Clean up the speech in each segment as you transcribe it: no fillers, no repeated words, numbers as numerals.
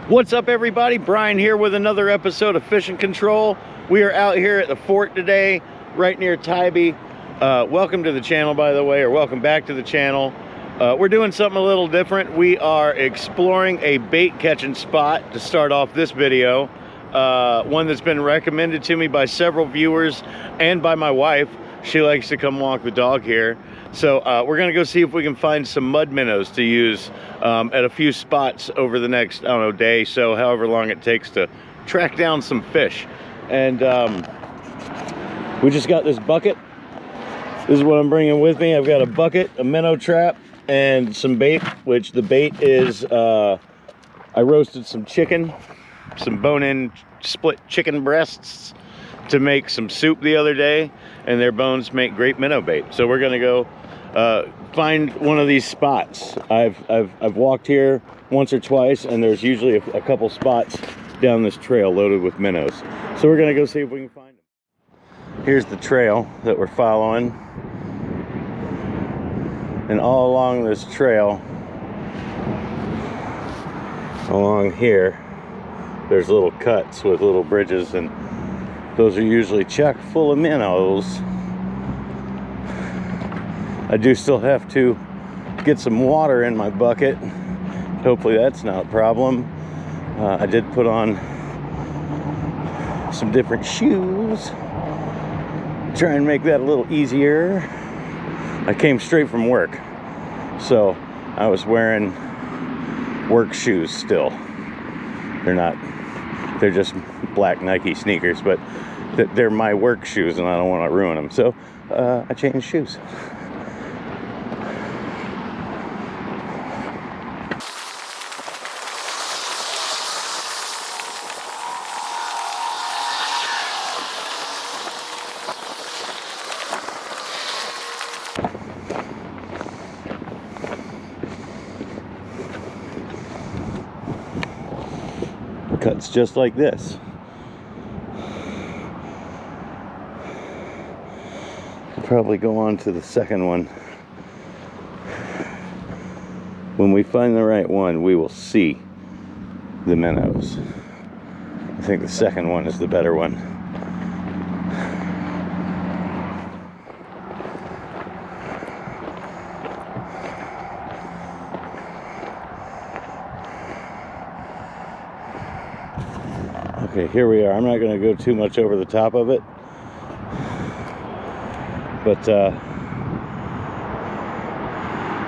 What's up, everybody? Brian here with another episode of Fishing Control. We are out here at the fort today, right near Tybee. Welcome to the channel, by the way, or welcome back to the channel. We're doing something a little different. We are exploring a bait catching spot to start off this video. One that's been recommended to me by several viewers and by my wife. She likes to come walk the dog here. So we're gonna go see if we can find some mud minnows to use at a few spots over the next, I don't know, day, so however long it takes to track down some fish. And we just got this bucket. This is what I'm bringing with me. I've got a bucket, a minnow trap, and some bait, which the bait is, I roasted some chicken, some bone-in split chicken breasts to make some soup the other day, and their bones make great minnow bait. So we're gonna go find one of these spots. I've walked here once or twice, and there's usually a couple spots down this trail loaded with minnows. So we're gonna go see if we can find them. Here's the trail that we're following, and all along this trail, along here, there's little cuts with little bridges, and those are usually chock full of minnows. I do still have to get some water in my bucket. Hopefully that's not a problem. I did put on some different shoes, try and make that a little easier. I came straight from work, so I was wearing work shoes still. They're just black Nike sneakers, but they're my work shoes and I don't want to ruin them. So I changed shoes. Cuts just like this. I'll probably go on to the second one. When we find the right one, we will see the minnows. I think the second one is the better one. Okay, here we are. I'm not going to go too much over the top of it, but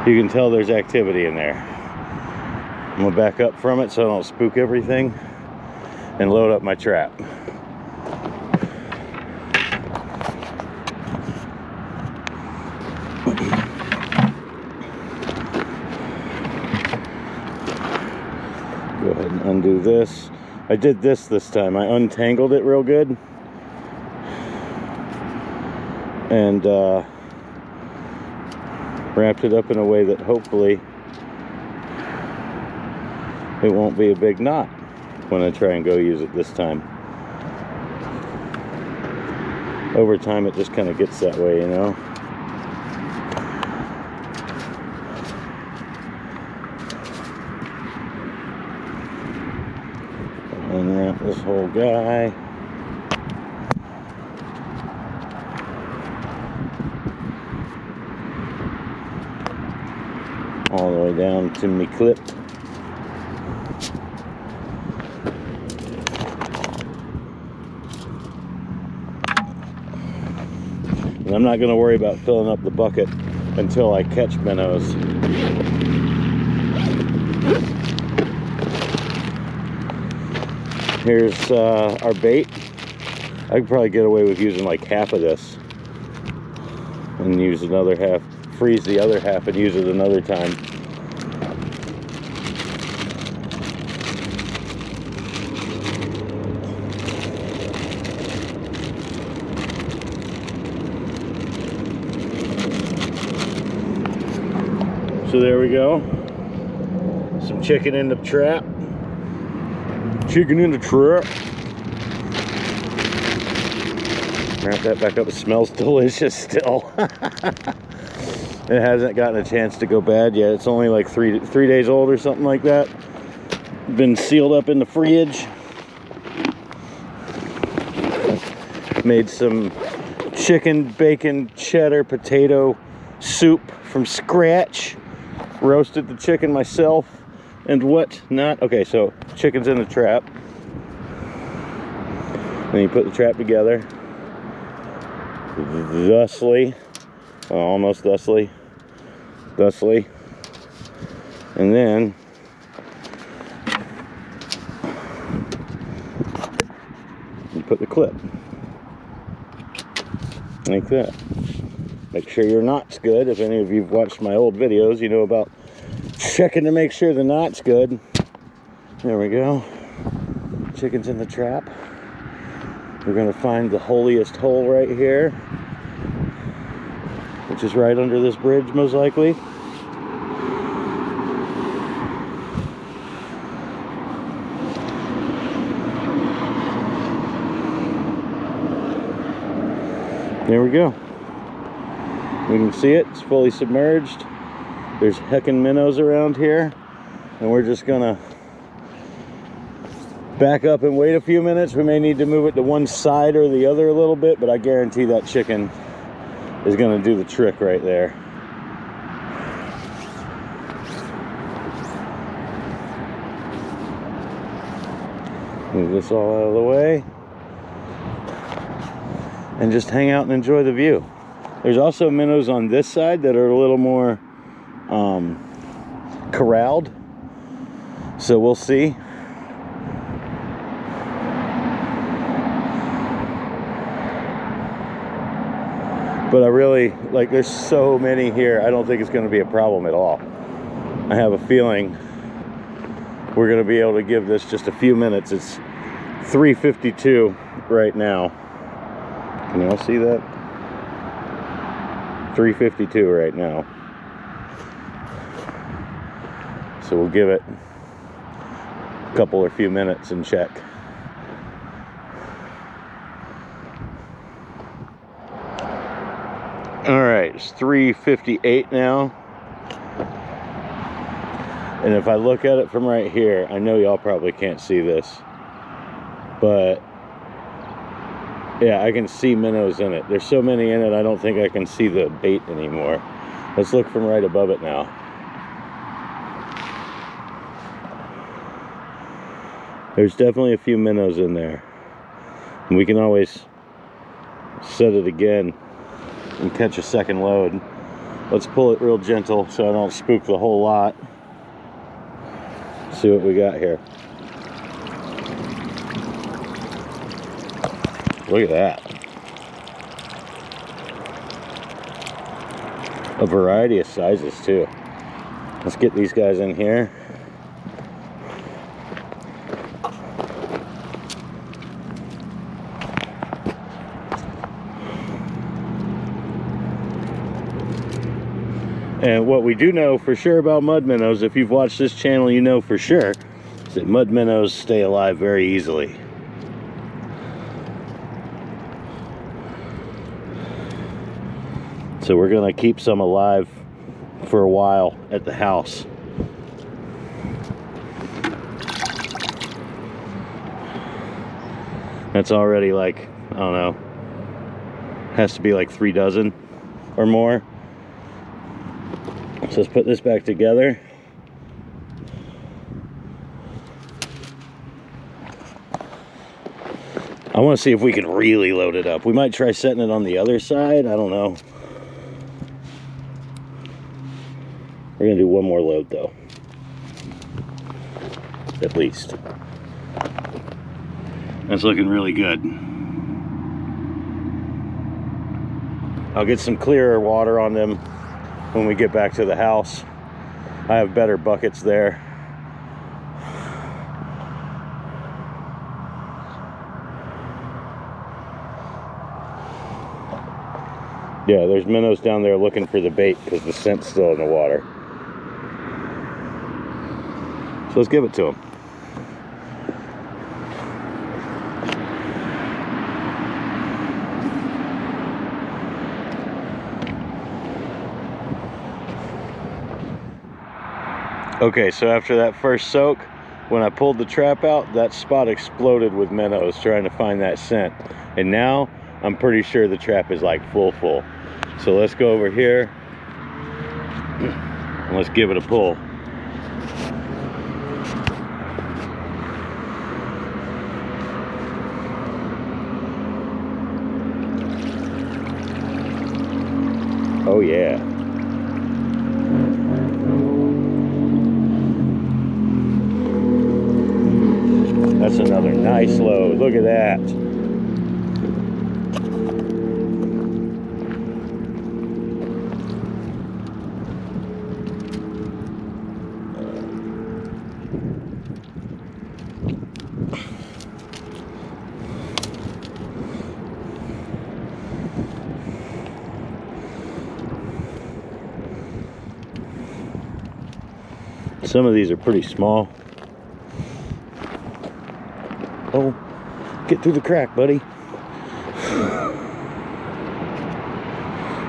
you can tell there's activity in there. I'm going to back up from it so I don't spook everything and load up my trap. Go ahead and undo this. I did this time. I untangled it real good and wrapped it up in a way that hopefully it won't be a big knot when I try and go use it this time. Over time it just kind of gets that way, you know. Unwrap this whole guy. All the way down to me clip. And I'm not going to worry about filling up the bucket until I catch minnows. Here's our bait. I could probably get away with using like half of this and use another half, freeze the other half and use it another time. So there we go. Some chicken in the trap. Chicken in the trap. Wrap that back up. It smells delicious still. It hasn't gotten a chance to go bad yet. It's only like three days old or something like that. been sealed up in the fridge. Made some chicken, bacon, cheddar, potato soup from scratch. Roasted the chicken myself and whatnot. Okay, so chicken's in the trap. Then you put the trap together. Thusly. Well, almost thusly. Thusly. And then you put the clip. Like that. Make sure your knot's good. If any of you've watched my old videos, you know about checking to make sure the knot's good. There we go. Chicken's in the trap. We're gonna find the holiest hole right here, which is right under this bridge, most likely. There we go. We can see it, it's fully submerged. There's heckin' minnows around here. And we're just gonna back up and wait a few minutes. We may need to move it to one side or the other a little bit, but I guarantee that chicken is gonna do the trick right there. Move this all out of the way. And just hang out and enjoy the view. There's also minnows on this side that are a little more corralled, so we'll see. But I really, like, there's so many here, I don't think it's going to be a problem at all. I have a feeling we're going to be able to give this just a few minutes. It's 3:52 right now. Can you all see that? 3:52 right now. So we'll give it a couple or few minutes and check. All right, it's 3:58 now. And if I look at it from right here, I know y'all probably can't see this, but yeah, I can see minnows in it. There's so many in it, I don't think I can see the bait anymore. Let's look from right above it now. There's definitely a few minnows in there. And we can always set it again and catch a second load. Let's pull it real gentle so I don't spook the whole lot. See what we got here. Look at that. A variety of sizes too. Let's get these guys in here. And what we do know for sure about mud minnows, if you've watched this channel, you know for sure, is that mud minnows stay alive very easily. So we're gonna keep some alive for a while at the house. That's already like, I don't know, has to be like 3 dozen or more. So let's put this back together. I want to see if we can really load it up. We might try setting it on the other side. I don't know. We're going to do one more load though. At least. That's looking really good. I'll get some clearer water on them when we get back to the house. I have better buckets there. Yeah, there's minnows down there looking for the bait because the scent's still in the water. So let's give it to them. Okay, so after that first soak, when I pulled the trap out, that spot exploded with minnows trying to find that scent. And now I'm pretty sure the trap is like full. So let's go over here and let's give it a pull. Oh yeah. That's another nice load. Look at that. Some of these are pretty small. Oh, get through the crack, buddy.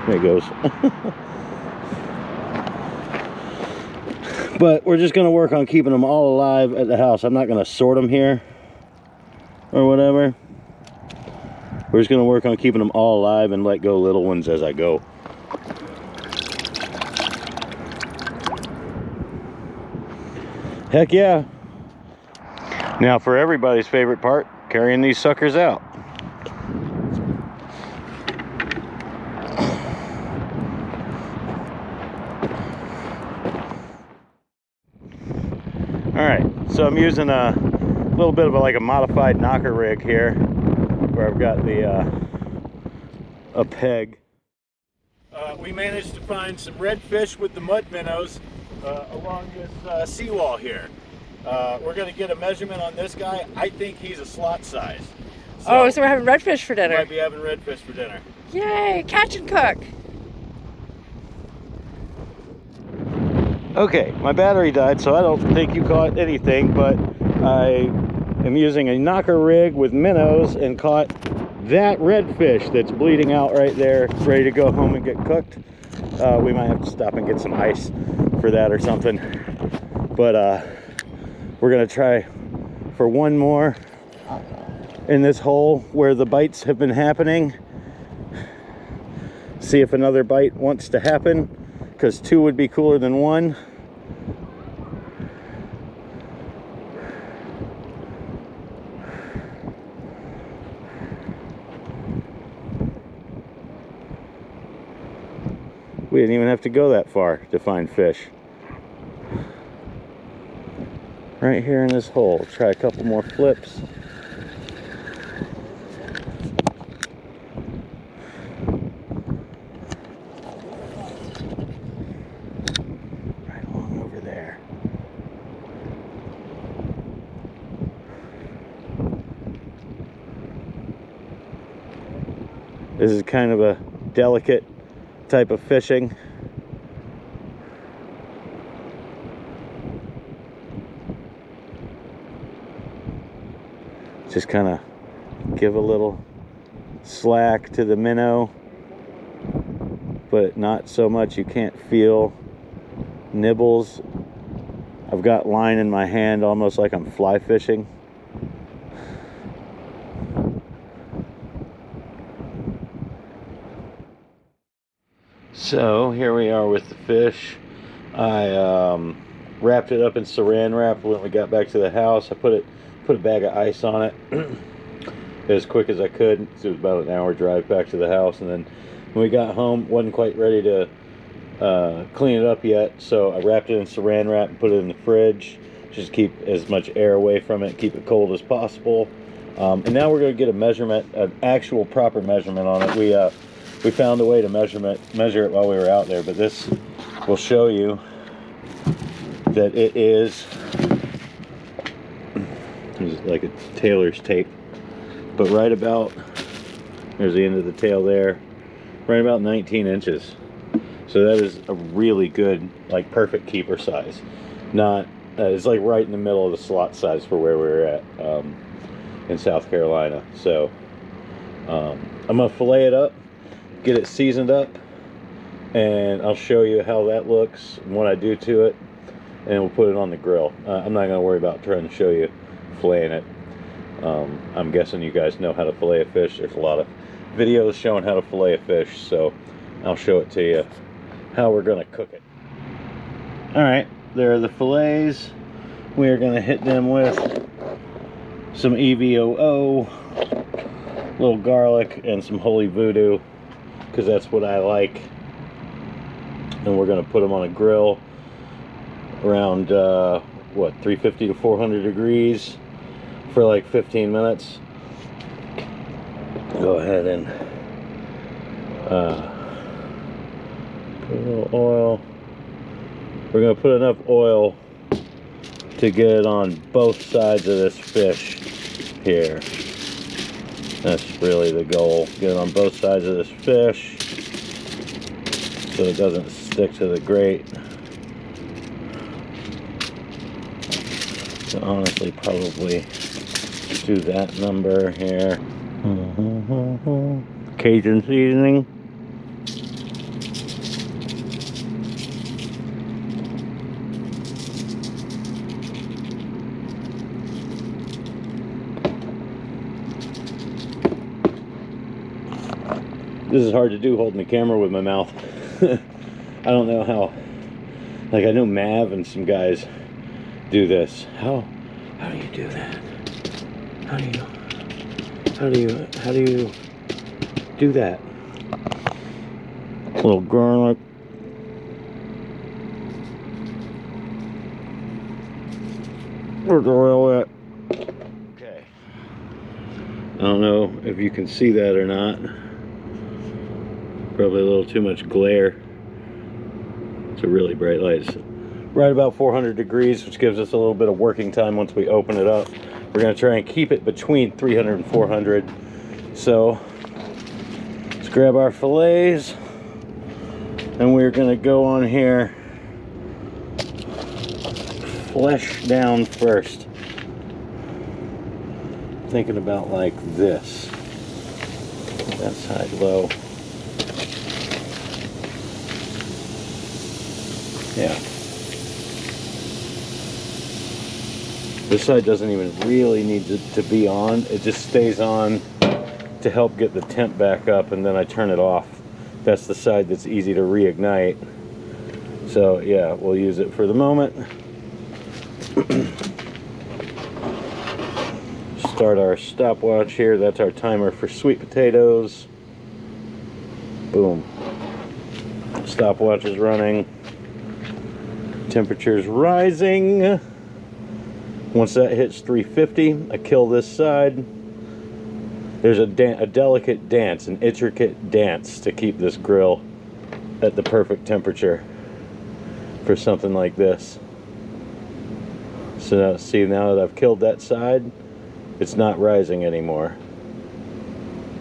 There he goes. But we're just gonna work on keeping them all alive at the house. I'm not gonna sort them here or whatever. We're just gonna work on keeping them all alive and let go little ones as I go. Heck yeah. Now for everybody's favorite part, carrying these suckers out. Alright, so I'm using a little bit of like a modified knocker rig here, where I've got a peg. We managed to find some redfish with the mud minnows along this seawall here. We're going to get a measurement on this guy. I think he's a slot size. So we're having redfish for dinner. We might be having redfish for dinner. Yay, catch and cook. Okay, my battery died, so I don't think you caught anything, but I am using a knocker rig with minnows and caught that redfish that's bleeding out right there, ready to go home and get cooked. We might have to stop and get some ice for that or something, but we're gonna try for one more in this hole where the bites have been happening. See if another bite wants to happen, because 2 would be cooler than 1. We didn't even have to go that far to find fish. Right here in this hole. Try a couple more flips. Right along over there. This is kind of a delicate type of fishing. Just kind of give a little slack to the minnow, but not so much you can't feel nibbles. I've got line in my hand almost like I'm fly fishing. So here we are with the fish. I wrapped it up in saran wrap when we got back to the house. I put a bag of ice on it as quick as I could. It was about an hour drive back to the house, and then when we got home, wasn't quite ready to clean it up yet, so I wrapped it in saran wrap and put it in the fridge, just keep as much air away from it, keep it cold as possible. And now we're going to get a measurement, an actual proper measurement on it. We found a way to measure it while we were out there, but this will show you that it is like a tailor's tape, but right about, there's the end of the tail there, right about 19 inches. So that is a really good, like perfect keeper size. Not, it's like right in the middle of the slot size for where we were at in South Carolina. So I'm gonna fillet it up, get it seasoned up, and I'll show you how that looks and what I do to it. and we'll put it on the grill. I'm not gonna worry about trying to show you filleting it. I'm guessing you guys know how to fillet a fish. There's a lot of videos showing how to fillet a fish, so I'll show it to you how we're gonna cook it. All right, there are the fillets. We are gonna hit them with some EVOO, a little garlic, and some holy voodoo, because that's what I like. And we're gonna put them on a grill around what, 350 to 400 degrees for like 15 minutes. Go ahead and put a little oil. We're gonna put enough oil to get it on both sides of this fish here. That's really the goal. Get it on both sides of this fish so it doesn't stick to the grate. So honestly, probably do that number here. Cajun seasoning. This is hard to do holding the camera with my mouth. I don't know how, like, I know Mav and some guys do this. How do you do that? How do you do that? A little garlic. Where's the oil at? Okay. I don't know if you can see that or not. Probably a little too much glare. It's a really bright light. It's right about 400 degrees, which gives us a little bit of working time once we open it up. We're going to try and keep it between 300 and 400. So let's grab our fillets, and we're going to go on here flesh down first. Thinking about like this. That side low. Yeah. This side doesn't even really need to be on. It just stays on to help get the temp back up, and then I turn it off. That's the side that's easy to reignite. So yeah, we'll use it for the moment. Start our stopwatch here. That's our timer for sweet potatoes. Boom. Stopwatch is running. Temperature's rising. Once that hits 350, I kill this side. There's a delicate dance, an intricate dance to keep this grill at the perfect temperature for something like this. So now, see, now that I've killed that side, it's not rising anymore.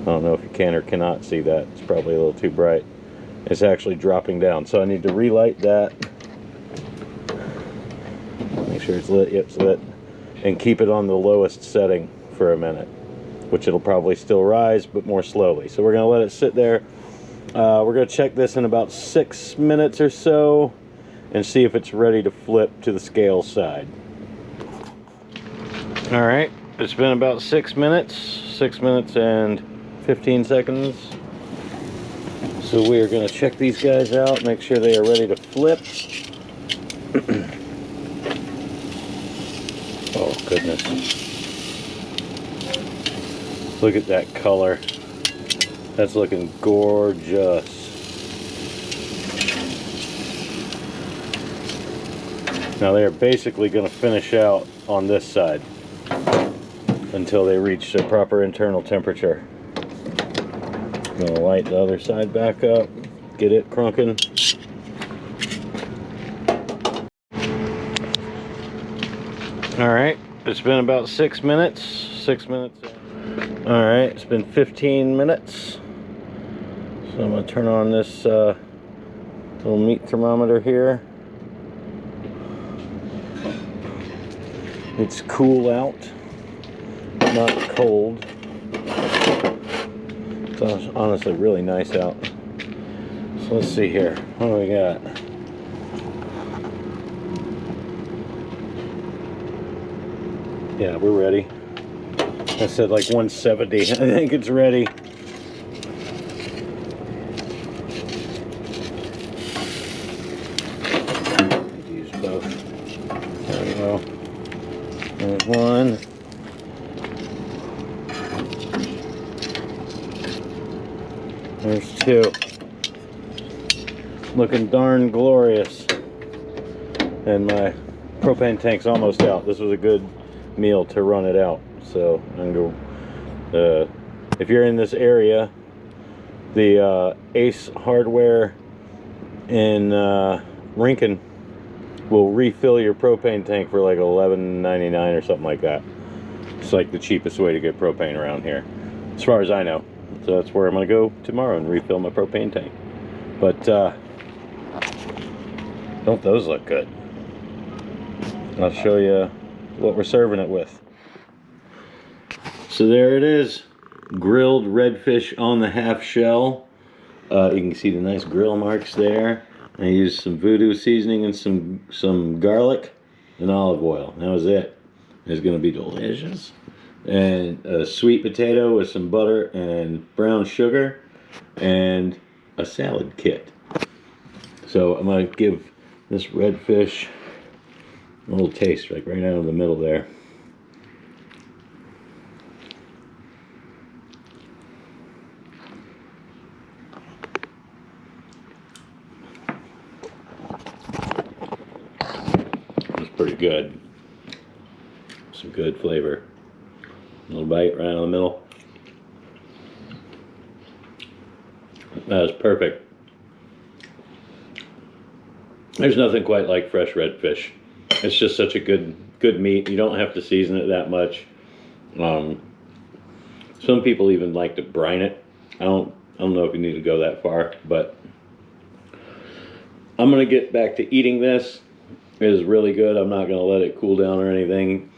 I don't know if you can or cannot see that. It's probably a little too bright. It's actually dropping down. So I need to relight that. Make sure it's lit. Yep, it's lit. And keep it on the lowest setting for a minute, which it'll probably still rise, but more slowly. So we're going to let it sit there. We're going to check this in about 6 minutes or so and see if it's ready to flip to the scale side. All right, it's been about 6 minutes. 6 minutes and 15 seconds. So we are going to check these guys out, make sure they are ready to flip. Oh goodness, look at that color. That's looking gorgeous. Now they are basically going to finish out on this side until they reach a proper internal temperature. I'm going to light the other side back up, get it crunking. All right, it's been about 6 minutes. 6 minutes. All right, it's been 15 minutes. So I'm gonna turn on this little meat thermometer here. It's cool out, not cold. It's honestly really nice out. So let's see here. What do we got? Yeah, we're ready. I said like 170. I think it's ready. Use both. There we go. There's one. There's two. Looking darn glorious. And my propane tank's almost out. This was a good meal to run it out. So I'm gonna go. If you're in this area, the Ace Hardware in Rincon will refill your propane tank for like $11.99 or something like that. It's like the cheapest way to get propane around here, as far as I know. So that's where I'm gonna go tomorrow and refill my propane tank. But don't those look good? I'll show you what we're serving it with. So there it is, grilled redfish on the half shell. You can see the nice grill marks there. I used some voodoo seasoning and some garlic and olive oil. That was it. It's gonna be delicious. And a sweet potato with some butter and brown sugar and a salad kit. So I'm gonna give this redfish a little taste, like right out of the middle there. It's pretty good. Some good flavor. A little bite right out of the middle. That was perfect. There's nothing quite like fresh redfish. It's just such a good meat. You don't have to season it that much. Some people even like to brine it. I don't know if you need to go that far, but I'm gonna get back to eating this. It is really good. I'm not gonna let it cool down or anything.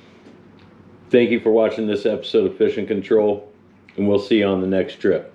Thank you for watching this episode of Fishing Control, and we'll see you on the next trip.